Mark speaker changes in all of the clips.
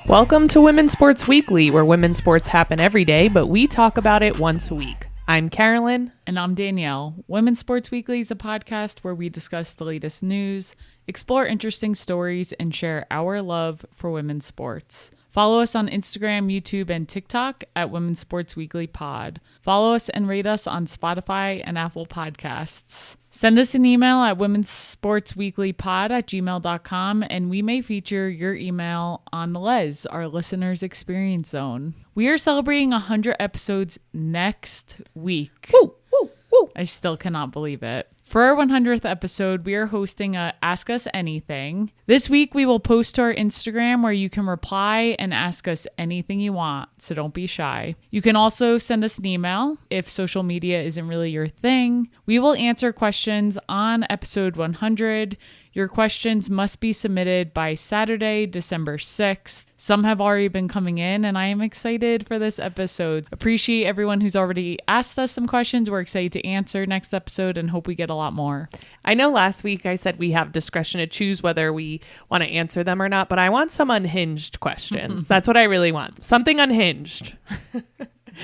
Speaker 1: Welcome to Women's Sports Weekly, where women's sports happen every day, but we talk about it once a week. I'm Carolyn.
Speaker 2: And I'm Danielle. Women's Sports Weekly is a podcast where we discuss the latest news, explore interesting stories, and share our love for women's sports. Follow us on Instagram, YouTube, and TikTok at WomensSportsWeeklyPod. Follow us and rate us on Spotify and Apple Podcasts. Send us an email at WomensSportsWeeklyPod@gmail.com, and we may feature your email on the Les, our listeners' experience zone. We are celebrating 100 episodes next week.
Speaker 1: Woo, woo, woo.
Speaker 2: I still cannot believe it. For our 100th episode, we are hosting a Ask Us Anything. This week, we will post to our Instagram where you can reply and ask us anything you want, so don't be shy. You can also send us an email if social media isn't really your thing. We will answer questions on episode 100. Your questions must be submitted by Saturday, December 6th. Some have already been coming in, and I am excited for this episode. Appreciate everyone who's already asked us some questions. We're excited to answer next episode and hope we get a lot more.
Speaker 1: I know last week I said we have discretion to choose whether we want to answer them or not, but I want some unhinged questions. That's what I really want. Something unhinged.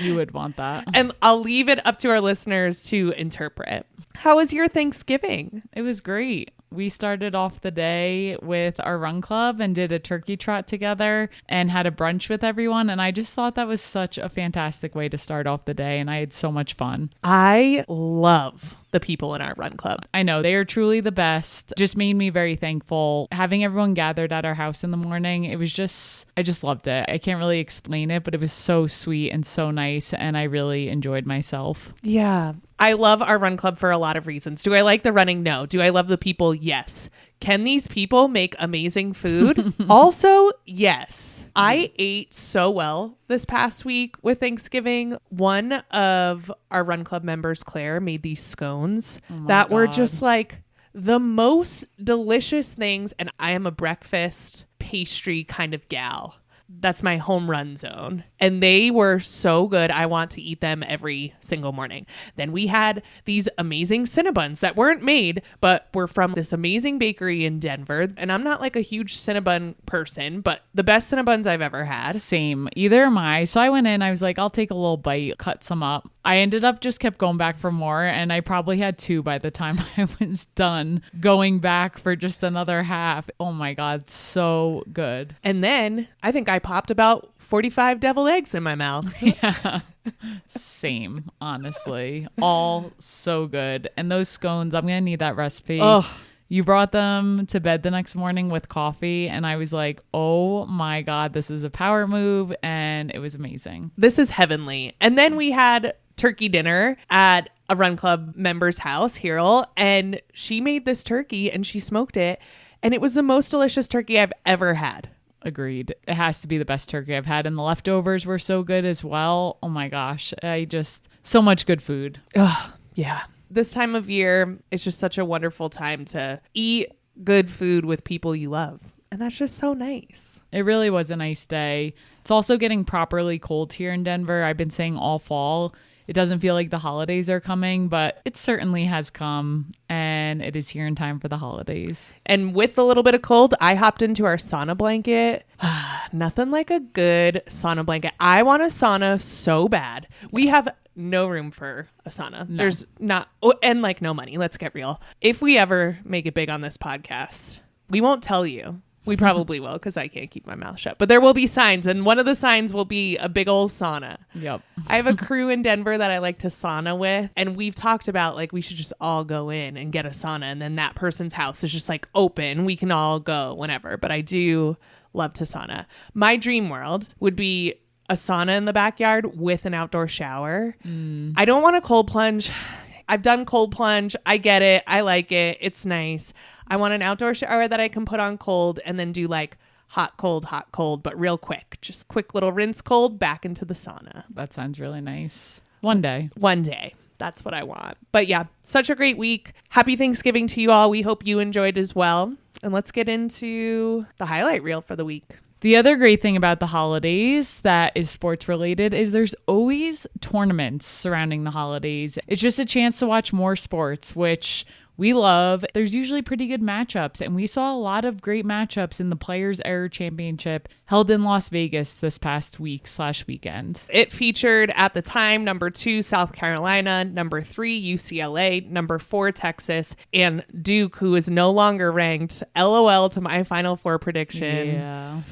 Speaker 2: You would want that.
Speaker 1: And I'll leave it up to our listeners to interpret. How was your Thanksgiving?
Speaker 2: It was great. We started off the day with our run club and did a turkey trot together and had a brunch with everyone. And I just thought that was such a fantastic way to start off the day. And I had so much fun.
Speaker 1: I love the people in our run club.
Speaker 2: I know they are truly the best. Just made me very thankful. Having everyone gathered at our house in the morning, it was just, I just loved it. I can't really explain it, but it was so sweet and so nice. And I really enjoyed myself.
Speaker 1: Yeah. I love our run club for a lot of reasons. Do I like the running? No. Do I love the people? Yes. Can these people make amazing food? Also, yes. I ate so well this past week with Thanksgiving. One of our run club members, Claire, made these scones that were just like the most delicious things. And I am a breakfast pastry kind of gal. That's my home run zone. And they were so good. I want to eat them every single morning. Then we had these amazing Cinnabons that weren't made, but were from this amazing bakery in Denver. And I'm not like a huge Cinnabon person, but the best Cinnabons I've ever had.
Speaker 2: Same. Either am I. So I went in, I was like, I'll take a little bite, cut some up. I ended up just kept going back for more. And I probably had 2 by the time I was done going back for just another half. Oh my God. So good.
Speaker 1: And then I think I popped about 45 deviled eggs in my mouth.
Speaker 2: Yeah. Same, honestly. All so good. And those scones, I'm going to need that recipe.
Speaker 1: Oh.
Speaker 2: You brought them to bed the next morning with coffee, and I was like, oh my God, this is a power move, and it was amazing.
Speaker 1: This is heavenly. And then we had turkey dinner at a run club member's house, Hero, and she made this turkey and she smoked it, and it was the most delicious turkey I've ever had.
Speaker 2: Agreed. It has to be the best turkey I've had, and the leftovers were so good as well. Oh my gosh, so much good food.
Speaker 1: Oh, yeah. This time of year, it's just such a wonderful time to eat good food with people you love. And that's just so nice.
Speaker 2: It really was a nice day. It's also getting properly cold here in Denver. I've been saying all fall. It doesn't feel like the holidays are coming, but it certainly has come, and it is here in time for the holidays.
Speaker 1: And with a little bit of cold, I hopped into our sauna blanket. Nothing like a good sauna blanket. I want a sauna so bad. We have no room for a sauna.
Speaker 2: No.
Speaker 1: There's not, and like no money. Let's get real. If we ever make it big on this podcast, we won't tell you. We probably will, because I can't keep my mouth shut. But there will be signs, and one of the signs will be a big old sauna.
Speaker 2: Yep.
Speaker 1: I have a crew in Denver that I like to sauna with, and we've talked about like we should just all go in and get a sauna, and then that person's house is just like open. We can all go whenever. But I do love to sauna. My dream world would be a sauna in the backyard with an outdoor shower. I don't want a cold plunge. I've done cold plunge. I get it. I like it. It's nice. I want an outdoor shower that I can put on cold and then do like hot, cold, but real quick. Just quick little rinse cold back into the sauna.
Speaker 2: That sounds really nice. One day.
Speaker 1: One day. That's what I want. But yeah, such a great week. Happy Thanksgiving to you all. We hope you enjoyed as well. And let's get into the highlight reel for the week.
Speaker 2: The other great thing about the holidays that is sports related is there's always tournaments surrounding the holidays. It's just a chance to watch more sports, which we love. There's usually pretty good matchups, and we saw a lot of great matchups in the Players Era Championship held in Las Vegas this past weekend.
Speaker 1: It featured at the time number 2 South Carolina, number 3 UCLA, number 4 Texas, and Duke, who is no longer ranked. LOL to my Final Four prediction.
Speaker 2: Yeah.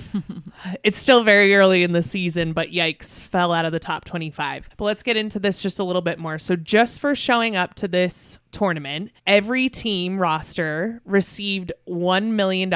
Speaker 1: It's still very early in the season, but yikes, fell out of the top 25. But let's get into this just a little bit more. So just for showing up to this tournament, every team roster received $1 million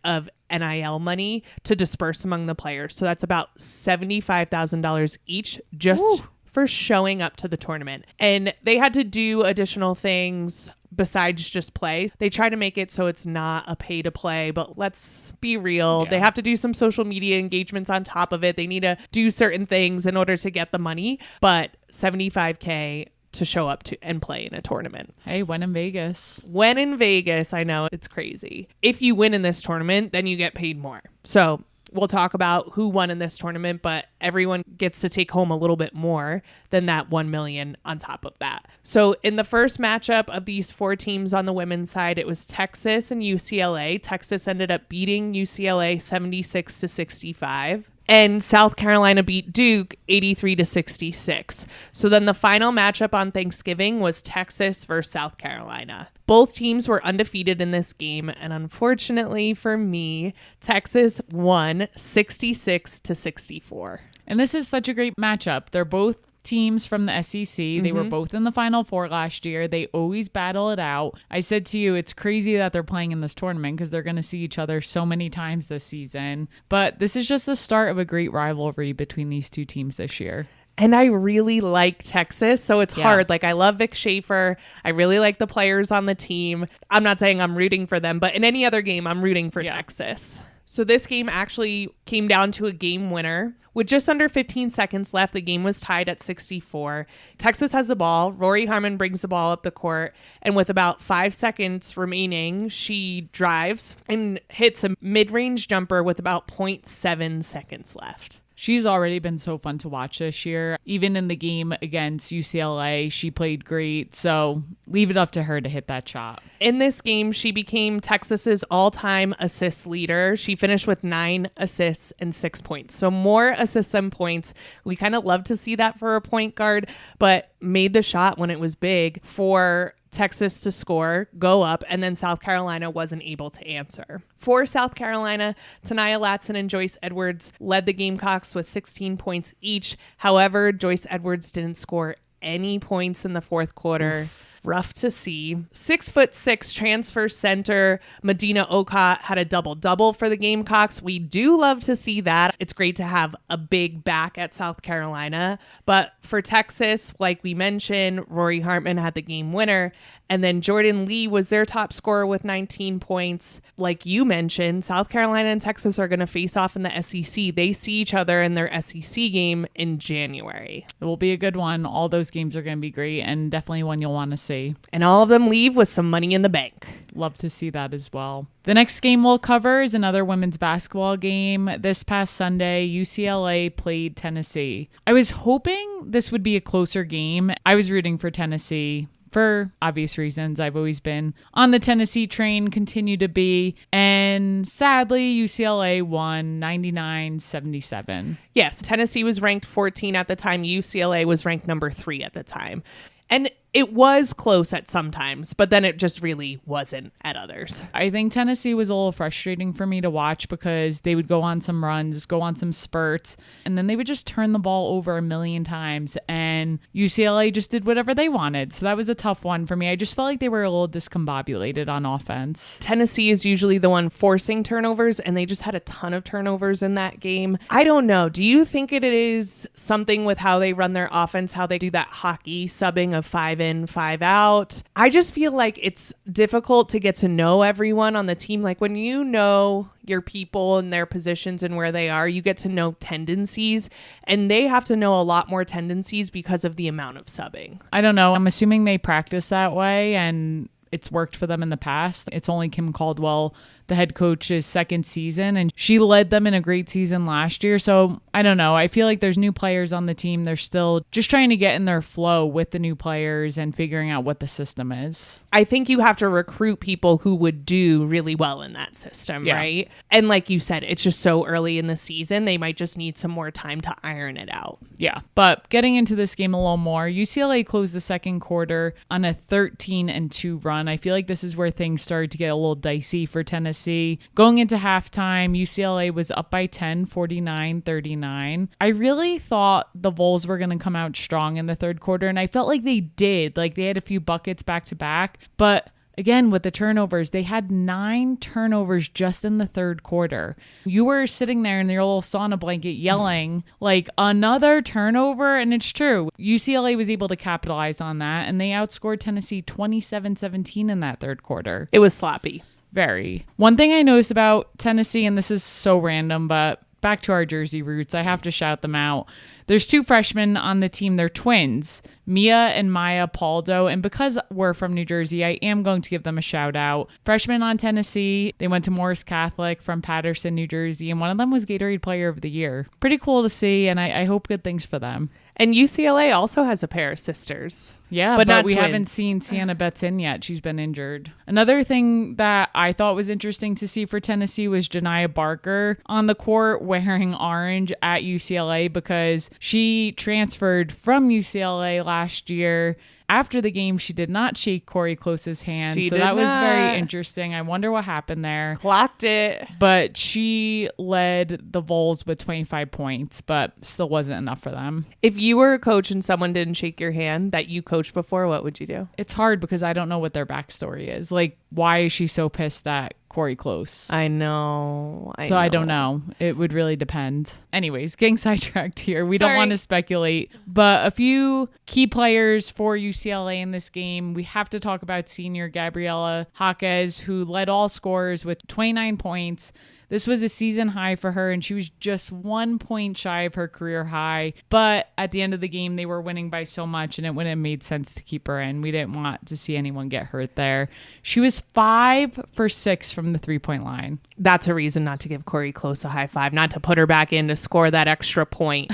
Speaker 1: of NIL money to disperse among the players. So that's about $75,000 each just for showing up to the tournament. And they had to do additional things besides just play. They try to make it so it's not a pay to play, but let's be real. Yeah. They have to do some social media engagements on top of it. They need to do certain things in order to get the money, but $75K to show up to and play in a tournament.
Speaker 2: Hey, when in Vegas.
Speaker 1: When in Vegas, I know, it's crazy. If you win in this tournament, then you get paid more. So we'll talk about who won in this tournament, but everyone gets to take home a little bit more than that $1 million on top of that. So in the first matchup of these 4 teams on the women's side, it was Texas and UCLA. Texas ended up beating UCLA 76-65. And South Carolina beat Duke 83-66. So then the final matchup on Thanksgiving was Texas versus South Carolina. Both teams were undefeated in this game, and unfortunately for me, Texas won 66-64.
Speaker 2: And this is such a great matchup. They're both teams from the SEC. They were both in the Final Four last year. They always battle it out. I said to you, it's crazy that they're playing in this tournament because they're going to see each other so many times this season. But this is just the start of a great rivalry between these two teams this year.
Speaker 1: And I really like Texas, so it's hard. Like, I love Vic Schaefer. I really like the players on the team. I'm not saying I'm rooting for them, but in any other game, I'm rooting for Texas. So this game actually came down to a game winner. With just under 15 seconds left, the game was tied at 64. Texas has the ball. Rori Harmon brings the ball up the court. And with about 5 seconds remaining, she drives and hits a mid-range jumper with about 0.7 seconds left.
Speaker 2: She's already been so fun to watch this year. Even in the game against UCLA, she played great. So leave it up to her to hit that shot.
Speaker 1: In this game, she became Texas's all-time assist leader. She finished with 9 assists and 6 points. So more assists than points. We kind of love to see that for a point guard, but made the shot when it was big for Texas to score, go up, and then South Carolina wasn't able to answer. For South Carolina, Tanaya Latson and Joyce Edwards led the Gamecocks with 16 points each. However, Joyce Edwards didn't score any points in the fourth quarter. Rough to see. 6'6" transfer center Medina Okot had a double-double for the Gamecocks. We do love to see that. It's great to have a big back at South Carolina. But for Texas, like we mentioned, Rori Hartman had the game winner. And then Jordan Lee was their top scorer with 19 points. Like you mentioned, South Carolina and Texas are going to face off in the SEC. They see each other in their SEC game in January.
Speaker 2: It will be a good one. All those games are going to be great and definitely one you'll want to see.
Speaker 1: And all of them leave with some money in the bank.
Speaker 2: Love to see that as well. The next game we'll cover is another women's basketball game. This past Sunday, UCLA played Tennessee. I was hoping this would be a closer game. I was rooting for Tennessee. For obvious reasons, I've always been on the Tennessee train, continue to be. And sadly, UCLA won 99-77.
Speaker 1: Yes, Tennessee was ranked 14 at the time. UCLA was ranked number 3 at the time. And it was close at some times, but then it just really wasn't at others.
Speaker 2: I think Tennessee was a little frustrating for me to watch because they would go on some runs, go on some spurts, and then they would just turn the ball over a million times. And UCLA just did whatever they wanted. So that was a tough one for me. I just felt like they were a little discombobulated on offense.
Speaker 1: Tennessee is usually the one forcing turnovers, and they just had a ton of turnovers in that game. I don't know. Do you think it is something with how they run their offense, how they do that hockey subbing of 5 in, 5 out? I just feel like it's difficult to get to know everyone on the team. Like when you know your people and their positions and where they are, you get to know tendencies, and they have to know a lot more tendencies because of the amount of subbing.
Speaker 2: I don't know. I'm assuming they practice that way and it's worked for them in the past. It's only Kim Caldwell the head coach's second season, and she led them in a great season last year. So I don't know. I feel like there's new players on the team. They're still just trying to get in their flow with the new players and figuring out what the system is.
Speaker 1: I think you have to recruit people who would do really well in that system, right? And like you said, it's just so early in the season. They might just need some more time to iron it out.
Speaker 2: Yeah. But getting into this game a little more, UCLA closed the second quarter on a 13-2 run. I feel like this is where things started to get a little dicey for Tennessee. Going into halftime, UCLA was up by 10, 49-39. I really thought the Vols were going to come out strong in the third quarter, and I felt like they did. Like, they had a few buckets back to back, but again, with the turnovers, they had 9 turnovers just in the third quarter. You were sitting there in your little sauna blanket yelling, like, another turnover? And it's true. UCLA was able to capitalize on that, and they outscored Tennessee 27-17 in that third quarter.
Speaker 1: It was sloppy.
Speaker 2: Very. One thing I noticed about Tennessee, and this is so random, but back to our Jersey roots, I have to shout them out. There's 2 freshmen on the team. They're twins, Mia and Maya Paldo. And because we're from New Jersey, I am going to give them a shout out. Freshmen on Tennessee. They went to Morris Catholic from Patterson, New Jersey. And one of them was Gatorade Player of the Year. Pretty cool to see. And I hope good things for them.
Speaker 1: And UCLA also has a pair of sisters.
Speaker 2: Yeah, but
Speaker 1: not
Speaker 2: we
Speaker 1: twins.
Speaker 2: haven't seen Sienna Betts in yet. She's been injured. Another thing that I thought was interesting to see for Tennessee was Janiah Barker on the court wearing orange at UCLA because she transferred from UCLA last year. After the game, she did not shake Corey Close's hand. So that was very interesting. I wonder what happened there.
Speaker 1: Clocked it.
Speaker 2: But she led the Vols with 25 points, but still wasn't enough for them.
Speaker 1: If you were a coach and someone didn't shake your hand that you coached before, what would you do?
Speaker 2: It's hard because I don't know what their backstory is. Like, why is she so pissed at Corey Close?
Speaker 1: I know.
Speaker 2: I don't know. It would really depend. Anyways, getting sidetracked here. We don't want to speculate, but a few key players for UCLA in this game. We have to talk about senior Gabriela Jaquez, who led all scorers with 29 points. This was a season high for her, and she was just 1 point shy of her career high. But at the end of the game, they were winning by so much, and it wouldn't have made sense to keep her in. We didn't want to see anyone get hurt there. She was 5 for 6 from the 3-point line.
Speaker 1: That's a reason not to give Corey Close a high five, not to put her back in to score that extra point.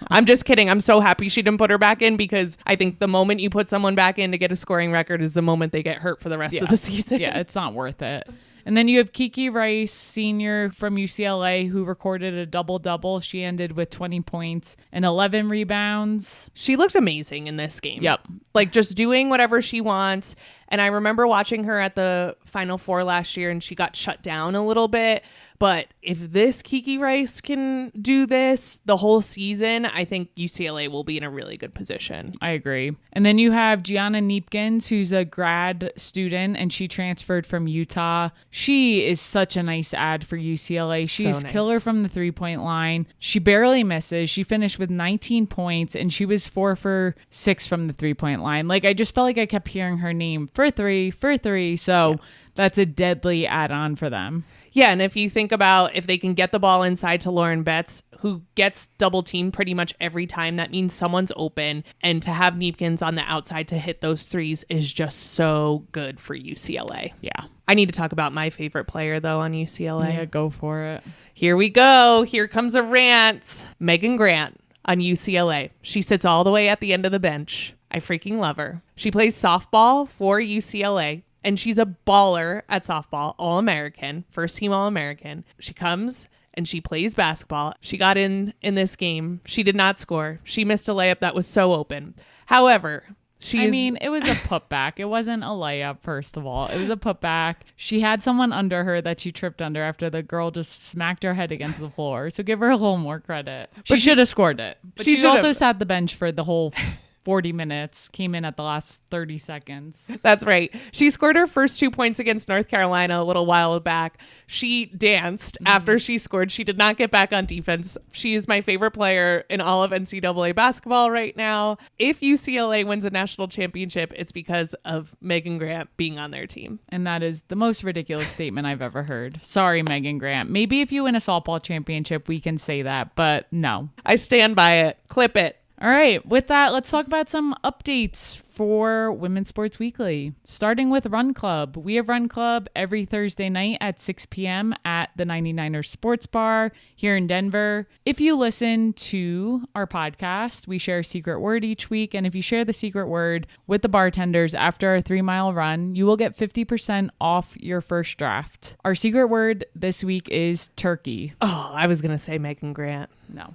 Speaker 1: I'm just kidding. I'm so happy she didn't put her back in because I think the moment you put someone back in to get a scoring record is the moment they get hurt for the rest of the season.
Speaker 2: Yeah, it's not worth it. And then you have Kiki Rice, senior from UCLA, who recorded a double-double. She ended with 20 points and 11 rebounds.
Speaker 1: She looked amazing in this game.
Speaker 2: Yep.
Speaker 1: Like, just doing whatever she wants. And I remember watching her at the Final Four last year, and she got shut down a little bit. But if this Kiki Rice can do this the whole season, I think UCLA will be in a really good position.
Speaker 2: I agree. And then you have Gianna Neepkins, who's a grad student, and she transferred from Utah. She is such a nice ad for UCLA. She's
Speaker 1: so nice.
Speaker 2: Killer from the 3-point line. She barely misses. She finished with 19 points, and she was 4 for 6 from the 3-point line. Like, I just felt like I kept hearing her name for three. So that's a deadly add-on for them.
Speaker 1: Yeah, and if you think about if they can get the ball inside to Lauren Betts, who gets double teamed pretty much every time, that means someone's open. And to have Neepkins on the outside to hit those threes is just so good for UCLA.
Speaker 2: Yeah.
Speaker 1: I need to talk about my favorite player, though, on UCLA.
Speaker 2: Yeah, go for it.
Speaker 1: Here we go. Here comes a rant. Megan Grant on UCLA. She sits all the way at the end of the bench. I freaking love her. She plays softball for UCLA. And she's a baller at softball, All-American, first team All-American. She comes and she plays basketball. She got in this game. She did not score. She missed a layup that was so open. However,
Speaker 2: it was a putback. It wasn't a layup, first of all. It was a putback. She had someone under her that she tripped under after the girl just smacked her head against the floor. So give her a little more credit. She should have scored it. But she also sat the bench for the whole 40 minutes, came in at the last 30 seconds.
Speaker 1: That's right. She scored her first 2 points against North Carolina a little while back. She danced after she scored. She did not get back on defense. She is my favorite player in all of NCAA basketball right now. If UCLA wins a national championship, it's because of Megan Grant being on their team.
Speaker 2: And that is the most ridiculous statement I've ever heard. Sorry, Megan Grant. Maybe if you win a softball championship, we can say that, but no.
Speaker 1: I stand by it. Clip it.
Speaker 2: All right. With that, let's talk about some updates for Women's Sports Weekly, starting with Run Club. We have Run Club every Thursday night at 6 p.m. at the 99ers Sports Bar here in Denver. If you listen to our podcast, we share a secret word each week. And if you share the secret word with the bartenders after our 3-mile run, you will get 50% off your first draft. Our secret word this week is turkey.
Speaker 1: Oh, I was going to say Megan Grant.
Speaker 2: No.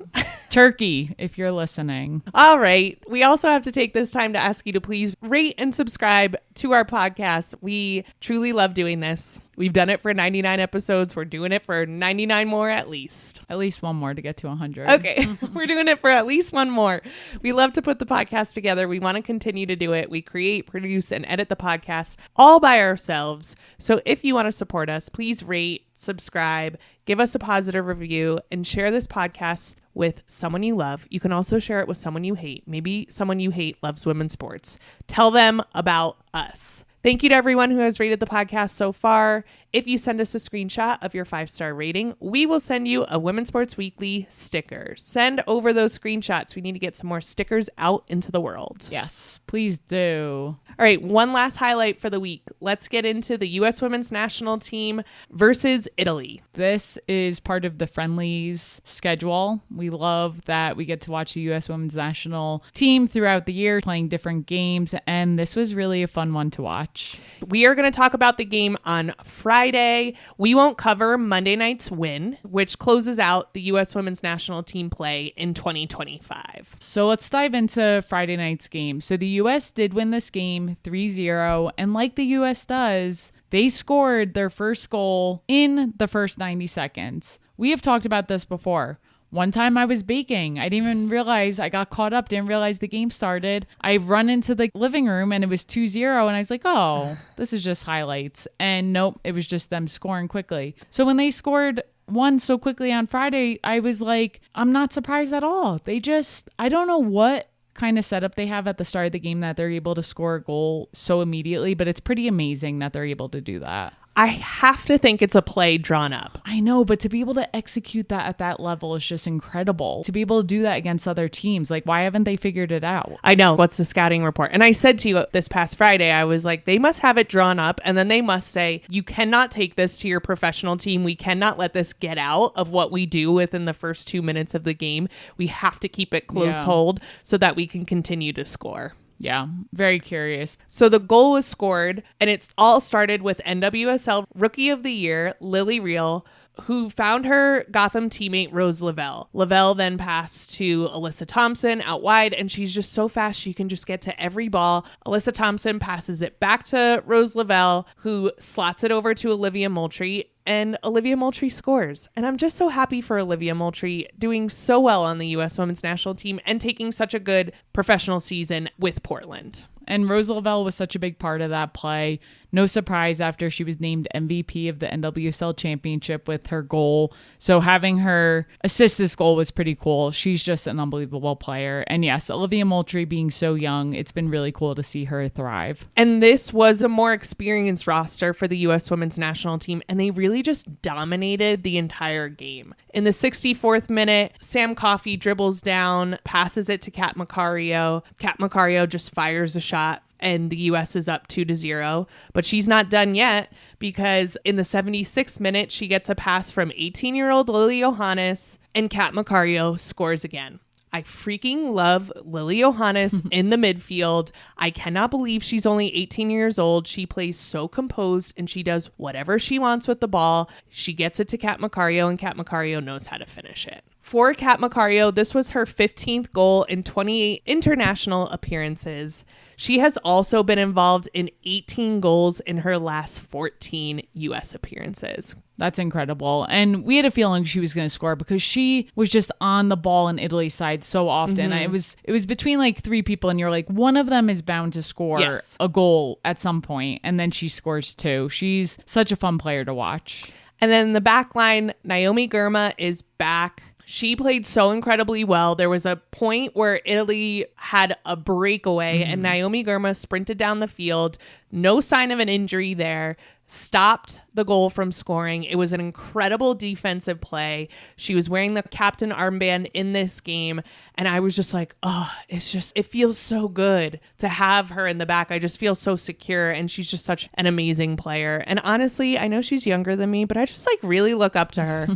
Speaker 2: Turkey, if you're listening.
Speaker 1: All right. We also have to take this time to ask you to please rate and subscribe to our podcast. We truly love doing this. We've done it for 99 episodes. We're doing it for 99 more at least.
Speaker 2: At least one more to get to 100.
Speaker 1: Okay. We're doing it for at least one more. We love to put the podcast together. We want to continue to do it. We create, produce, and edit the podcast all by ourselves. So if you want to support us, please rate, subscribe, give us a positive review, and share this podcast with someone you love. You can also share it with someone you hate. Maybe someone you hate loves women's sports. Tell them about us. Thank you to everyone who has rated the podcast so far. If you send us a screenshot of your 5-star rating, we will send you a Women's Sports Weekly sticker. Send over those screenshots. We need to get some more stickers out into the world.
Speaker 2: Yes, please do.
Speaker 1: All right, one last highlight for the week. Let's get into the U.S. Women's National Team versus Italy.
Speaker 2: This is part of the friendlies schedule. We love that we get to watch the U.S. Women's National Team throughout the year playing different games, and this was really a fun one to watch.
Speaker 1: We are going to talk about the game on Friday. We won't cover Monday night's win, which closes out the U.S. Women's National Team play in 2025.
Speaker 2: So let's dive into Friday night's game. So the U.S. did win this game 3-0, and like the U.S. does, they scored their first goal in the first 90 seconds. We have talked about this before. One time I was baking. I didn't even realize, I got caught up, didn't realize the game started. I run into the living room and it was 2-0 and I was like, oh, this is just highlights. And nope, it was just them scoring quickly. So when they scored one so quickly on Friday, I was like, I'm not surprised at all. I don't know what kind of setup they have at the start of the game that they're able to score a goal so immediately, but it's pretty amazing that they're able to do that.
Speaker 1: I have to think it's a play drawn up.
Speaker 2: I know, but to be able to execute that at that level is just incredible. To be able to do that against other teams, like, why haven't they figured it out?
Speaker 1: I know. What's the scouting report? And I said to you this past Friday, I was like, they must have it drawn up, and then they must say, you cannot take this to your professional team. We cannot let this get out of what we do within the first 2 minutes of the game. We have to keep it close hold so that we can continue to score.
Speaker 2: Yeah, very curious.
Speaker 1: So the goal was scored, and it's all started with NWSL Rookie of the Year, Lily Reel, who found her Gotham teammate Rose Lavelle. Lavelle then passed to Alyssa Thompson out wide, and she's just so fast she can just get to every ball. Alyssa Thompson passes it back to Rose Lavelle, who slots it over to Olivia Moultrie, and Olivia Moultrie scores. And I'm just so happy for Olivia Moultrie doing so well on the U.S. Women's National Team and taking such a good professional season with Portland.
Speaker 2: And Rose Lavelle was such a big part of that play. No surprise after she was named MVP of the NWSL Championship with her goal. So having her assist this goal was pretty cool. She's just an unbelievable player. And yes, Olivia Moultrie being so young, it's been really cool to see her thrive.
Speaker 1: And this was a more experienced roster for the U.S. Women's National Team, and they really just dominated the entire game. In the 64th minute, Sam Coffey dribbles down, passes it to Kat Macario. Kat Macario just fires a shot, and the U.S. is up 2-0. But she's not done yet, because in the 76th minute, she gets a pass from 18-year-old Lily Johannes, and Kat Macario scores again. I freaking love Lily Johannes in the midfield. I cannot believe she's only 18 years old. She plays so composed, and she does whatever she wants with the ball. She gets it to Kat Macario, and Kat Macario knows how to finish it. For Kat Macario, this was her 15th goal in 28 international appearances. She has also been involved in 18 goals in her last 14 U.S. appearances.
Speaker 2: That's incredible. And we had a feeling she was going to score because she was just on the ball in Italy's side so often. It was between like three people, and you're like, one of them is bound to score a goal at some point, and then she scores two. She's such a fun player to watch.
Speaker 1: And then the back line, Naomi Girma is back. She played so incredibly well. There was a point where Italy had a breakaway and Naomi Girma sprinted down the field. No sign of an injury there. stopped the goal from scoring. It was an incredible defensive play. She was wearing the captain armband in this game. And I was just like, oh, it feels so good to have her in the back. I just feel so secure. And she's just such an amazing player. And honestly, I know she's younger than me, but I just like really look up to her.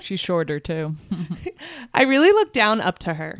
Speaker 2: She's shorter too.
Speaker 1: I really look down up to her.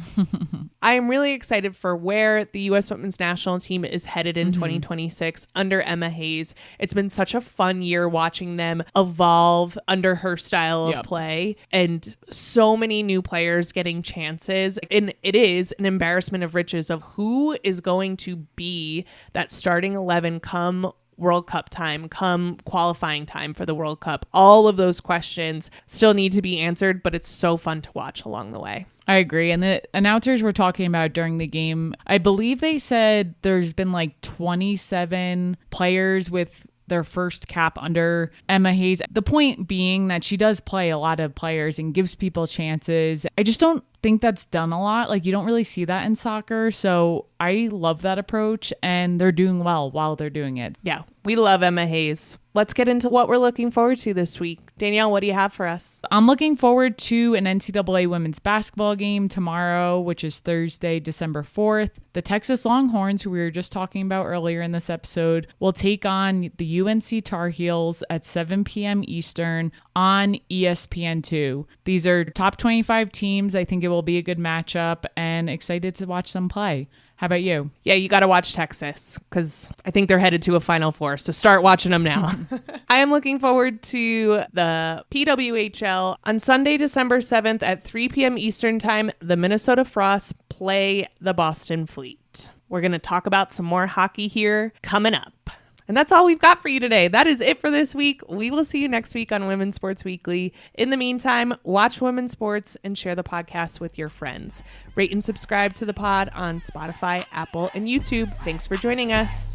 Speaker 1: I am really excited for where the U.S. Women's National Team is headed in 2026 under Emma Hayes. It's been such a fun year watching them evolve under her style of play, and so many new players getting chances. And it is an embarrassment of riches of who is going to be that starting 11 come World Cup time, come qualifying time for the World Cup. All of those questions still need to be answered, but it's so fun to watch along the way.
Speaker 2: I agree. And the announcers were talking about during the game, I believe they said there's been like 27 players with their first cap under Emma Hayes. The point being that she does play a lot of players and gives people chances. I just don't think that's done a lot. Like, you don't really see that in soccer. So I love that approach, and they're doing well while they're doing it.
Speaker 1: Yeah, we love Emma Hayes. Let's get into what we're looking forward to this week. Danielle, what do you have for us?
Speaker 2: I'm looking forward to an NCAA women's basketball game tomorrow, which is Thursday, December 4th. The Texas Longhorns, who we were just talking about earlier in this episode, will take on the UNC Tar Heels at 7 p.m. Eastern on ESPN2. These are top 25 teams. I think it will be a good matchup, and excited to watch them play. How about you?
Speaker 1: Yeah, you got to watch Texas because I think they're headed to a Final Four. So start watching them now. I am looking forward to the PWHL. On Sunday, December 7th at 3 p.m. Eastern Time, the Minnesota Frost play the Boston Fleet. We're going to talk about some more hockey here coming up. And that's all we've got for you today. That is it for this week. We will see you next week on Women's Sports Weekly. In the meantime, watch women's sports and share the podcast with your friends. Rate and subscribe to the pod on Spotify, Apple, and YouTube. Thanks for joining us.